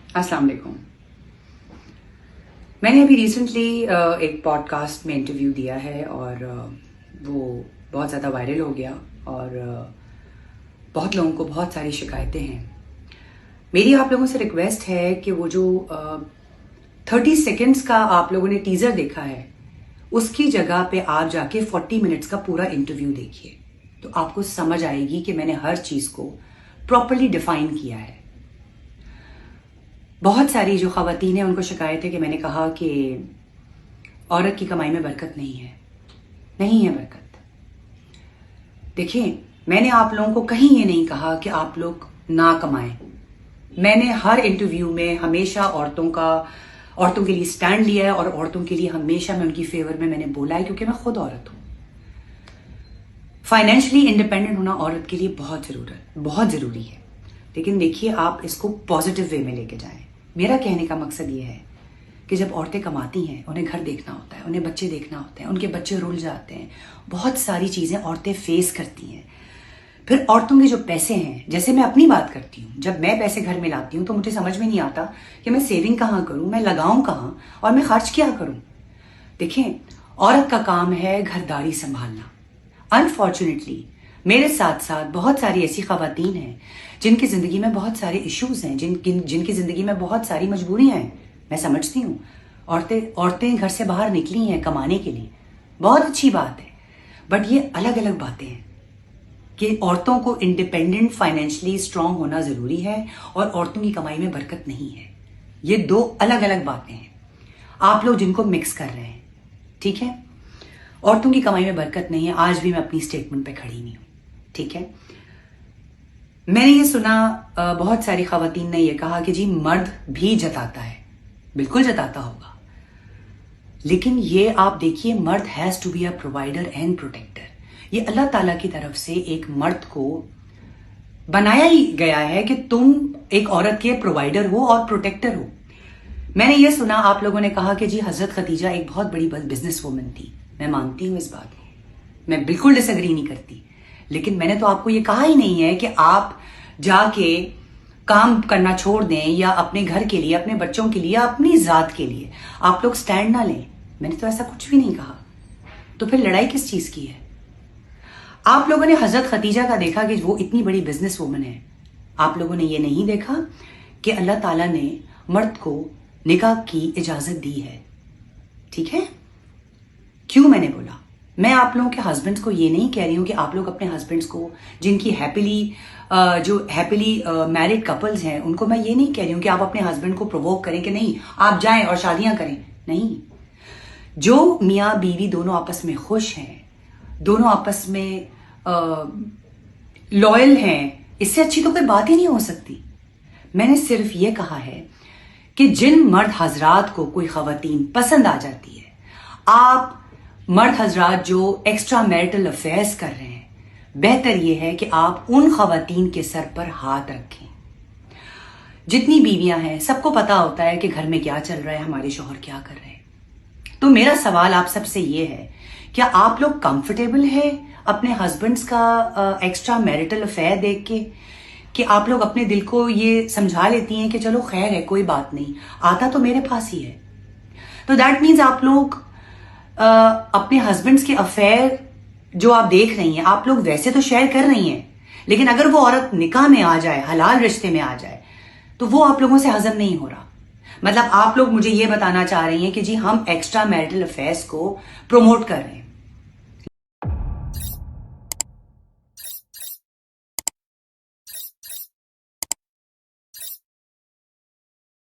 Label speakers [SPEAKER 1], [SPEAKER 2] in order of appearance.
[SPEAKER 1] السلام علیکم. میں نے ابھی ریسنٹلی ایک پوڈ کاسٹ میں انٹرویو دیا ہے اور وہ بہت زیادہ وائرل ہو گیا اور بہت لوگوں کو بہت ساری شکایتیں ہیں. میری آپ لوگوں سے ریکویسٹ ہے کہ وہ جو 30 سیکنڈز کا آپ لوگوں نے ٹیزر دیکھا ہے اس کی جگہ پہ آپ جا کے 40 منٹس کا پورا انٹرویو دیکھیے تو آپ کو سمجھ آئے گی کہ میں نے ہر چیز کو پراپرلی ڈیفائن کیا ہے. بہت ساری جو خواتین ہیں ان کو شکایت ہے کہ میں نے کہا کہ عورت کی کمائی میں برکت نہیں ہے برکت. دیکھیں، میں نے آپ لوگوں کو کہیں یہ نہیں کہا کہ آپ لوگ نہ کمائیں. میں نے ہر انٹرویو میں ہمیشہ عورتوں کے لیے سٹینڈ لیا ہے اور عورتوں کے لیے ہمیشہ میں ان کی فیور میں نے بولا ہے کیونکہ میں خود عورت ہوں. فائنینشلی انڈیپینڈنٹ ہونا عورت کے لیے بہت ضروری ہے. لیکن دیکھیے، آپ اس کو پازیٹیو وے میں لے کے جائیں. میرا کہنے کا مقصد یہ ہے کہ جب عورتیں کماتی ہیں انہیں گھر دیکھنا ہوتا ہے، انہیں بچے دیکھنا ہوتے ہیں، ان کے بچے رول جاتے ہیں، بہت ساری چیزیں عورتیں فیس کرتی ہیں. پھر عورتوں کے جو پیسے ہیں، جیسے میں اپنی بات کرتی ہوں، جب میں پیسے گھر میں لاتی ہوں تو مجھے سمجھ میں نہیں آتا کہ میں سیونگ کہاں کروں، میں لگاؤں کہاں اور میں خرچ کیا کروں. دیکھیں، عورت کا کام ہے گھرداری سنبھالنا. انفارچونیٹلی میرے ساتھ ساتھ بہت ساری ایسی خواتین ہیں جن کی زندگی میں بہت سارے ایشوز ہیں، جن کی زندگی میں بہت ساری مجبوریاں ہیں. میں سمجھتی ہوں عورتیں گھر سے باہر نکلی ہیں کمانے کے لیے، بہت اچھی بات ہے. بٹ یہ الگ الگ باتیں ہیں کہ عورتوں کو انڈیپینڈنٹ فائنینشلی اسٹرانگ ہونا ضروری ہے اور عورتوں کی کمائی میں برکت نہیں ہے. یہ دو الگ الگ باتیں ہیں. آپ لوگ جن کو مکس کر رہے ہیں، ٹھیک ہے؟ عورتوں کی کمائی میں برکت نہیں ہے. آج بھی میں اپنی اسٹیٹمنٹ پہ کھڑی نہیں ہوں، ٹھیک ہے؟ میں نے یہ سنا، بہت ساری خواتین نے یہ کہا کہ جی مرد بھی جتاتا ہے. بالکل جتاتا ہوگا، لیکن یہ آپ دیکھیے، مرد has to be a provider and protector. یہ اللہ تعالیٰ کی طرف سے ایک مرد کو بنایا ہی گیا ہے کہ تم ایک عورت کے پرووائڈر ہو اور پروٹیکٹر ہو. میں نے یہ سنا، آپ لوگوں نے کہا کہ جی حضرت خدیجہ ایک بہت بڑی بزنس وومن تھی. میں مانتی ہوں اس بات کو، میں بالکل ڈس ایگری نہیں کرتی. لیکن میں نے تو آپ کو یہ کہا ہی نہیں ہے کہ آپ جا کے کام کرنا چھوڑ دیں یا اپنے گھر کے لیے، اپنے بچوں کے لیے، اپنی ذات کے لیے آپ لوگ سٹینڈ نہ لیں. میں نے تو ایسا کچھ بھی نہیں کہا. تو پھر لڑائی کس چیز کی ہے؟ آپ لوگوں نے حضرت خدیجہ کا دیکھا کہ وہ اتنی بڑی بزنس وومن ہے. آپ لوگوں نے یہ نہیں دیکھا کہ اللہ تعالیٰ نے مرد کو نکاح کی اجازت دی ہے. ٹھیک ہے؟ کیوں میں نے بولا؟ میں آپ لوگوں کے ہسبینڈس کو یہ نہیں کہہ رہی ہوں کہ آپ لوگ اپنے ہسبینڈس کو، جن کی ہیپیلی میرڈ کپلز ہیں، ان کو میں یہ نہیں کہہ رہی ہوں کہ آپ اپنے ہسبینڈ کو پرووک کریں کہ نہیں آپ جائیں اور شادیاں کریں. نہیں، جو میاں بیوی دونوں آپس میں خوش ہیں، دونوں آپس میں لائل ہیں، اس سے اچھی تو کوئی بات ہی نہیں ہو سکتی. میں نے صرف یہ کہا ہے کہ جن مرد حضرات کو کوئی خواتین پسند آ جاتی ہے، آپ مرد حضرات جو ایکسٹرا میرٹل افیئرز کر رہے ہیں، بہتر یہ ہے کہ آپ ان خواتین کے سر پر ہاتھ رکھیں. جتنی بیویاں ہیں سب کو پتا ہوتا ہے کہ گھر میں کیا چل رہا ہے، ہمارے شوہر کیا کر رہے ہیں. تو میرا سوال آپ سب سے یہ ہے، کیا آپ لوگ کمفرٹیبل ہیں اپنے ہسبینڈس کا ایکسٹرا میرٹل افیئر دیکھ کے، کہ آپ لوگ اپنے دل کو یہ سمجھا لیتی ہیں کہ چلو خیر ہے، کوئی بات نہیں، آتا تو میرے پاس ہی ہے. تو دیٹ مینز آپ لوگ اپنے ہسبینڈس کے افیئر جو آپ دیکھ رہی ہیں، آپ لوگ ویسے تو شیئر کر رہی ہیں، لیکن اگر وہ عورت نکاح میں آ جائے، حلال رشتے میں آ جائے، تو وہ آپ لوگوں سے ہضم نہیں ہو رہا. مطلب آپ لوگ مجھے یہ بتانا چاہ رہی ہیں کہ جی ہم ایکسٹرا میرٹل افیئرس کو پروموٹ کر رہے ہیں.